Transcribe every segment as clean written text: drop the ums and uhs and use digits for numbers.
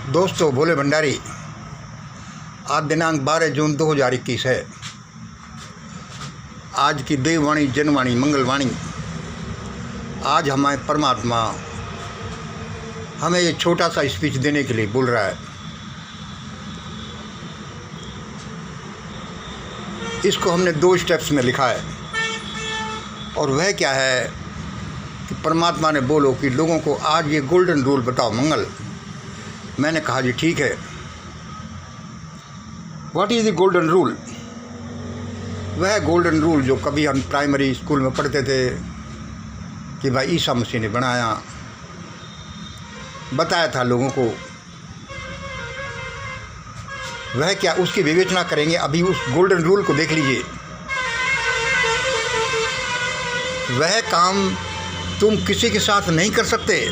दोस्तों, भोले भंडारी। आज दिनांक 12 जून 2021 है। आज की देववाणी, जनवाणी, मंगलवाणी। आज हमारे परमात्मा हमें ये छोटा सा स्पीच देने के लिए बोल रहा है। इसको हमने 2 स्टेप्स में लिखा है, और वह क्या है कि परमात्मा ने बोलो कि लोगों को आज ये गोल्डन रूल बताओ मंगल। मैंने कहा जी ठीक है। What is the golden rule? वह गोल्डन रूल जो कभी हम प्राइमरी स्कूल में पढ़ते थे कि भाई ईसा मसीह ने बनाया, बताया था लोगों को। वह क्या, उसकी विवेचना करेंगे। अभी उस गोल्डन रूल को देख लीजिए। वह काम तुम किसी के साथ नहीं कर सकते,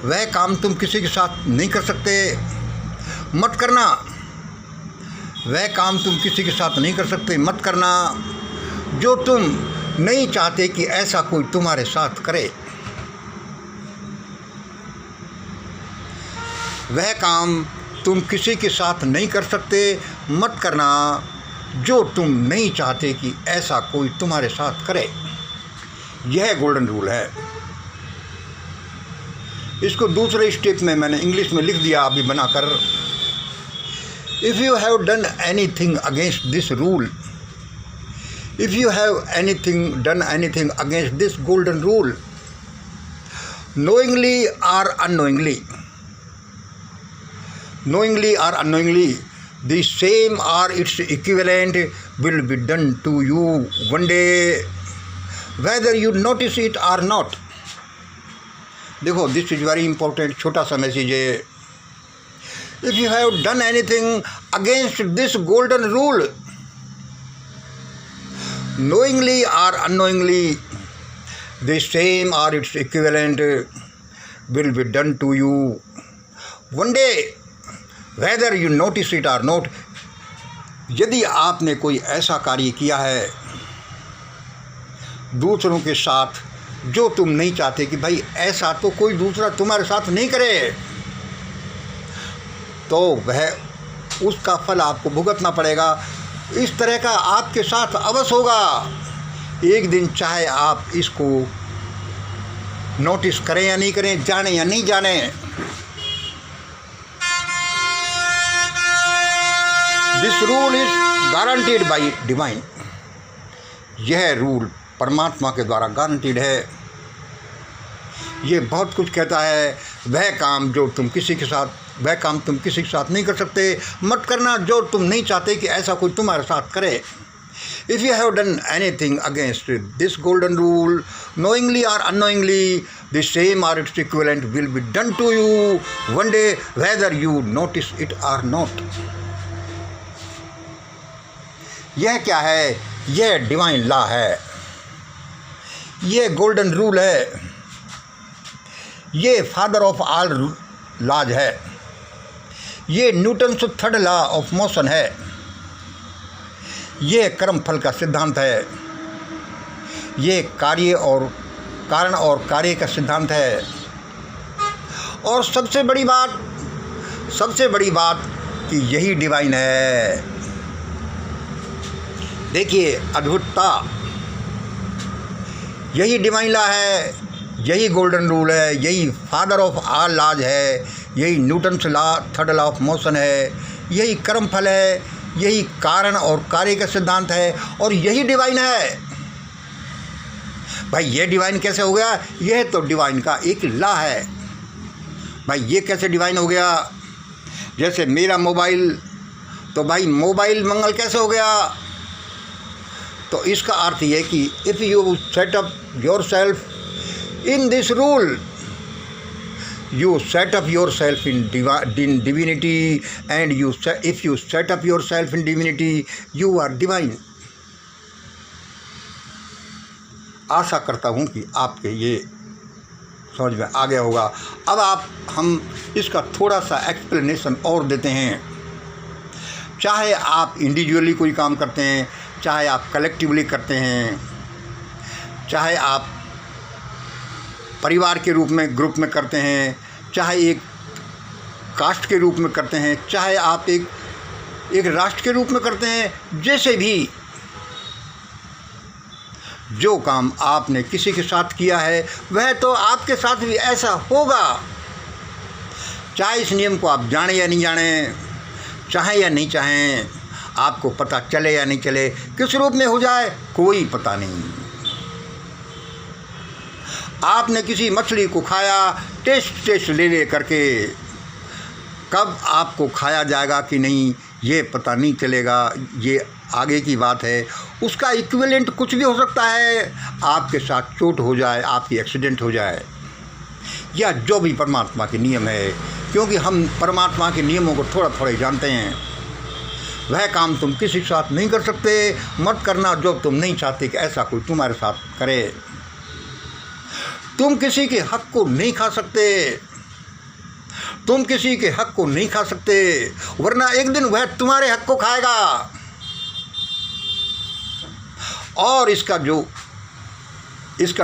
वह काम तुम किसी के साथ नहीं कर सकते, मत करना। वह काम तुम किसी के साथ नहीं कर सकते, मत करना जो तुम नहीं चाहते कि ऐसा कोई तुम्हारे साथ करे। वह काम तुम किसी के साथ नहीं कर सकते, मत करना जो तुम नहीं चाहते कि ऐसा कोई तुम्हारे साथ करे। यह गोल्डन रूल है। इसको दूसरे स्टेप में मैंने इंग्लिश में लिख दिया अभी बनाकर। If you have done anything against this rule, if you have done anything against this golden rule, knowingly or unknowingly, the same or its equivalent will be done to you one day, whether you notice it or not. देखो, this is very important, छोटा सा message है। If you have done anything against this golden rule, knowingly or unknowingly, the same or its equivalent will be done to you one day, whether you notice it or not. यदि आपने कोई ऐसा कार्य किया है दूसरों के साथ जो तुम नहीं चाहते कि भाई ऐसा तो कोई दूसरा तुम्हारे साथ नहीं करे, तो वह उसका फल आपको भुगतना पड़ेगा। इस तरह का आपके साथ अवश्य होगा एक दिन, चाहे आप इसको नोटिस करें या नहीं करें, जाने या नहीं जाने। This rule is guaranteed bye divine. यह रूल परमात्मा के द्वारा गारंटीड है। ये बहुत कुछ कहता है। वह काम तुम किसी के साथ नहीं कर सकते, मत करना जो तुम नहीं चाहते कि ऐसा कोई तुम्हारे साथ करे। If you have done anything against this golden rule, knowingly or unknowingly, the same or its equivalent will be done to you one day, whether you notice it or not. यह क्या है? यह डिवाइन लॉ है, ये golden rule है, ये father of all laws है, ये Newton's 3rd law of motion है, ये कर्म फल का सिद्धांत है, ये कारण और कार्य का सिद्धांत है। और सबसे बड़ी बात कि यही डिवाइन है। देखिए अद्भुतता, यही डिवाइन लॉ है, यही गोल्डन रूल है, यही फादर ऑफ ऑल लॉज है, यही Newton's law 3rd law of motion है, यही कर्म फल है, यही कारण और कार्य का सिद्धांत है, और यही डिवाइन है। भाई ये डिवाइन कैसे हो गया? यह तो डिवाइन का एक लॉ है। भाई ये कैसे डिवाइन हो गया? जैसे मेरा मोबाइल, तो भाई मोबाइल मंगल कैसे हो गया? तो इसका अर्थ ये कि if you set up your self in this rule, you set up yourself in divinity, and if you set up yourself in divinity, you are divine. आशा करता हूँ कि आपके ये समझ में आ गया होगा। अब हम इसका थोड़ा सा एक्सप्लेनेशन और देते हैं। चाहे आप इंडिविजुअली कोई काम करते हैं, चाहे आप कलेक्टिवली करते हैं, चाहे आप परिवार के रूप में ग्रुप में करते हैं, चाहे एक कास्ट के रूप में करते हैं, चाहे आप एक राष्ट्र के रूप में करते हैं, जैसे भी जो काम आपने किसी के साथ किया है वह तो आपके साथ भी ऐसा होगा, चाहे इस नियम को आप जाने या नहीं जाने, चाहें या नहीं चाहें, आपको पता चले या नहीं चले, किस रूप में हो जाए कोई पता नहीं। आपने किसी मछली को खाया, टेस्ट ले करके, कब आपको खाया जाएगा कि नहीं ये पता नहीं चलेगा, ये आगे की बात है। उसका इक्विवेलेंट कुछ भी हो सकता है, आपके साथ चोट हो जाए, आपकी एक्सीडेंट हो जाए, या जो भी परमात्मा के नियम है, क्योंकि हम परमात्मा के नियमों को थोड़ा थोड़ा जानते हैं। वह काम तुम किसी के साथ नहीं कर सकते, मत करना जो तुम नहीं चाहते कि ऐसा कोई तुम्हारे साथ करे। तुम किसी के हक को नहीं खा सकते, तुम किसी के हक को नहीं खा सकते, वरना एक दिन वह तुम्हारे हक को खाएगा। और इसका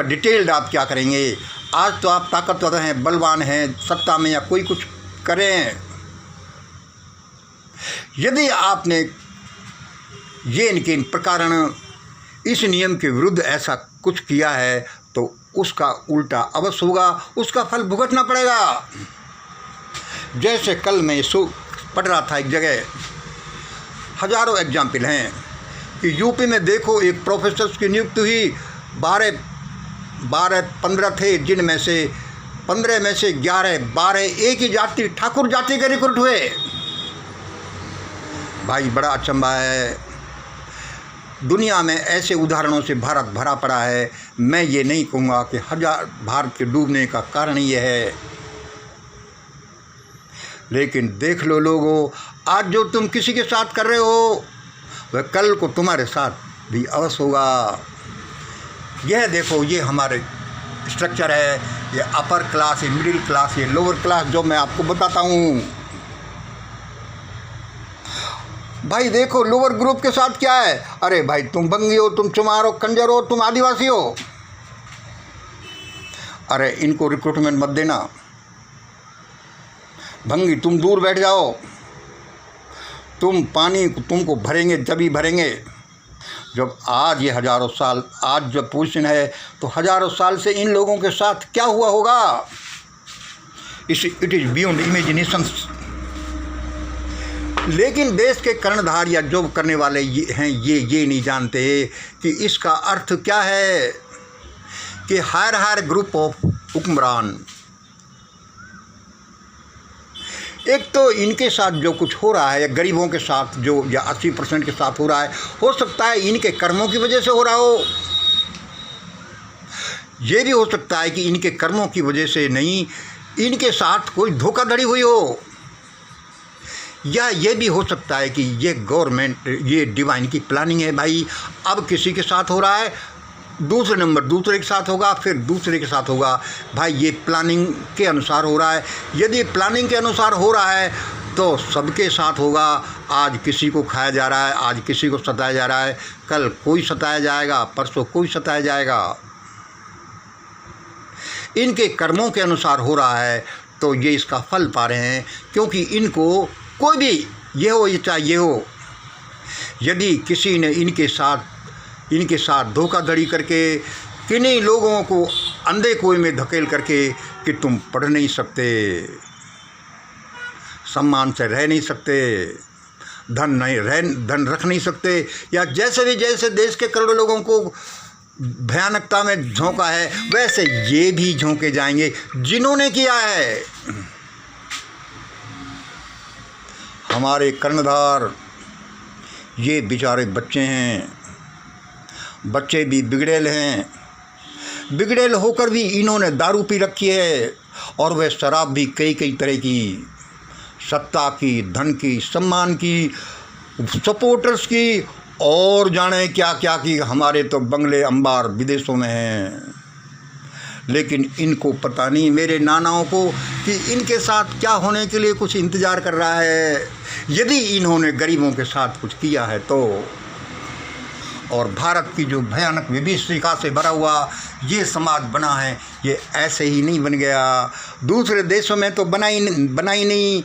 डिटेल्ड आप क्या करेंगे। आज तो आप ताकतवर हैं, बलवान हैं, सत्ता में या कोई कुछ करें, यदि आपने ये इनके प्रकार इस नियम के विरुद्ध ऐसा कुछ किया है तो उसका उल्टा अवश्य होगा, उसका फल भुगतना पड़ेगा। जैसे कल मैं पढ़ रहा था एक जगह, हजारों एग्जाम्पल हैं कि यूपी में देखो एक प्रोफेसर की नियुक्ति हुई, 15 थे, जिनमें से 15 में से 12 एक ही जाति, ठाकुर जाति के रिक्रूट हुए। भाई बड़ा अचंभा है, दुनिया में ऐसे उदाहरणों से भारत भरा पड़ा है। मैं ये नहीं कहूँगा कि भारत के डूबने का कारण ये है, लेकिन देख लो लोगों, आज जो तुम किसी के साथ कर रहे हो वह कल को तुम्हारे साथ भी अवश्य होगा। यह देखो, ये हमारे स्ट्रक्चर है, ये अपर क्लास, ये मिडिल क्लास, ये लोअर क्लास, जो मैं आपको बताता हूँ। भाई देखो लोअर ग्रुप के साथ क्या है, अरे भाई तुम बंगी हो, तुम चुमार हो, कंजर हो, तुम आदिवासी हो, अरे इनको रिक्रूटमेंट मत देना, भंगी तुम दूर बैठ जाओ, तुम पानी तुमको भरेंगे जभी भरेंगे। जब आज ये हजारों साल, आज जब पोजीशन है तो हजारों साल से इन लोगों के साथ क्या हुआ होगा, इट इज़ बियॉन्ड इमेजिनेशन। लेकिन देश के कर्णधार या जो करने वाले ये नहीं जानते कि इसका अर्थ क्या है कि हायर ग्रुप ऑफ हुक्मरान। एक तो इनके साथ जो कुछ हो रहा है, या गरीबों के साथ जो या 80% के साथ हो रहा है, हो सकता है इनके कर्मों की वजह से हो रहा हो। ये भी हो सकता है कि इनके कर्मों की वजह से नहीं, इनके साथ कोई धोखाधड़ी हुई हो, या ये भी हो सकता है कि ये गवर्नमेंट, ये डिवाइन की प्लानिंग है। भाई अब किसी के साथ हो रहा है, दूसरे नंबर दूसरे के साथ होगा, फिर दूसरे के साथ होगा। भाई ये प्लानिंग के अनुसार हो रहा है। यदि प्लानिंग के अनुसार हो रहा है तो सबके साथ होगा। आज किसी को खाया जा रहा है, आज किसी को सताया जा रहा है, कल कोई सताया जाएगा, परसों कोई सताया जाएगा। इनके कर्मों के अनुसार हो रहा है तो ये इसका फल पा रहे हैं, क्योंकि इनको कोई भी ये हो या चाहे ये हो, यदि किसी ने इनके साथ धोखाधड़ी करके किन्हीं लोगों को अंधे कुएं में धकेल करके कि तुम पढ़ नहीं सकते, सम्मान से रह नहीं सकते, धन रख नहीं सकते, या जैसे देश के करोड़ों लोगों को भयानकता में झोंका है, वैसे ये भी झोंके जाएंगे जिन्होंने किया है। हमारे कर्णधार ये बेचारे बच्चे हैं, बच्चे भी बिगड़ेल हैं, बिगड़ेल होकर भी इन्होंने दारू पी रखी है, और वह शराब भी कई तरह की, सत्ता की, धन की, सम्मान की, सपोर्टर्स की, और जाने क्या क्या की। हमारे तो बंगले अंबार विदेशों में हैं, लेकिन इनको पता नहीं, मेरे नानाओं को, कि इनके साथ क्या होने के लिए कुछ इंतज़ार कर रहा है यदि इन्होंने गरीबों के साथ कुछ किया है तो। और भारत की जो भयानक विभीषिका से भरा हुआ ये समाज बना है, ये ऐसे ही नहीं बन गया। दूसरे देशों में तो बना ही नहीं,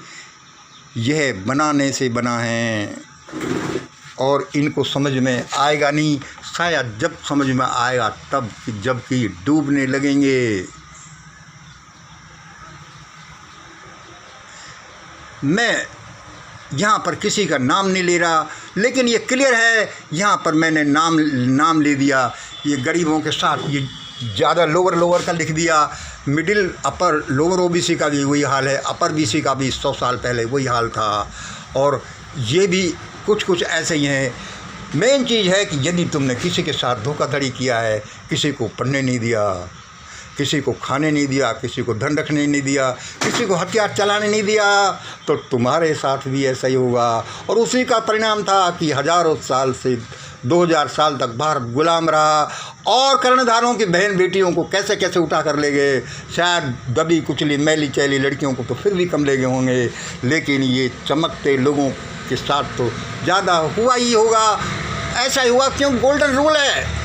यह बनाने से बना है और इनको समझ में आएगा नहीं, शायद जब समझ में आएगा तब जबकि डूबने लगेंगे। मैं यहाँ पर किसी का नाम नहीं ले रहा, लेकिन ये क्लियर है, यहाँ पर मैंने नाम ले दिया। ये गरीबों के साथ ये ज़्यादा लोअर का लिख दिया, मिडिल अपर लोअर ओबीसी का भी वही हाल है, अपर बीसी का भी 100 साल पहले वही हाल था, और ये भी कुछ ऐसे ही हैं। मेन चीज़ है कि यदि तुमने किसी के साथ धोखाधड़ी किया है, किसी को पढ़ने नहीं दिया, किसी को खाने नहीं दिया, किसी को धन रखने नहीं दिया, किसी को हथियार चलाने नहीं दिया, तो तुम्हारे साथ भी ऐसा ही होगा। और उसी का परिणाम था कि हज़ारों साल से 2000 साल तक भारत गुलाम रहा, और कर्णधारों की बहन बेटियों को कैसे कैसे उठा कर ले गए। शायद दबी कुचली मैली चैली लड़कियों को तो फिर भी कम ले गए होंगे, लेकिन ये चमकते लोगों के साथ तो ज़्यादा हुआ ही होगा। ऐसा ही हुआ क्यों, गोल्डन रूल है।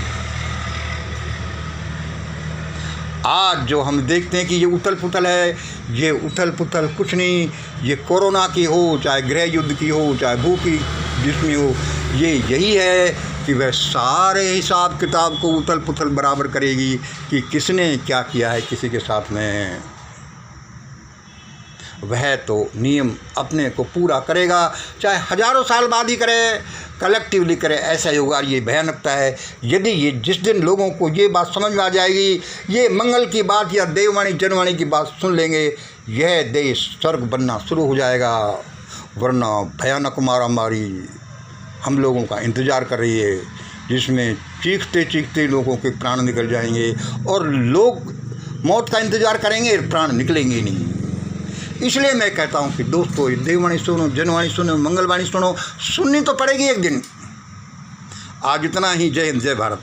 आज जो हम देखते हैं कि ये उथल पुथल है, ये उथल पुथल कुछ नहीं, ये कोरोना की हो, चाहे गृह युद्ध की हो, चाहे भूख की जिसमें हो, ये यही है कि वह सारे हिसाब किताब को उथल पुथल बराबर करेगी कि किसने क्या किया है किसी के साथ में। वह तो नियम अपने को पूरा करेगा, चाहे हज़ारों साल बाद ही करे, कलेक्टिवली करे, ऐसा ही होगा। ये भयानकता है। यदि ये जिस दिन लोगों को ये बात समझ में आ जाएगी, ये मंगल की बात या देववाणी जनवाणी की बात सुन लेंगे, यह देश स्वर्ग बनना शुरू हो जाएगा। वरना भयानक मारामारी हम लोगों का इंतज़ार कर रही है, जिसमें चीखते चीखते लोगों के प्राण निकल जाएंगे, और लोग मौत का इंतज़ार करेंगे, प्राण निकलेंगे नहीं। इसलिए मैं कहता हूँ कि दोस्तों, देववाणी सुनो, जनवाणी सुनो, मंगलवाणी सुनो, सुननी तो पड़ेगी एक दिन। आज इतना ही। जय हिंद, जय भारत।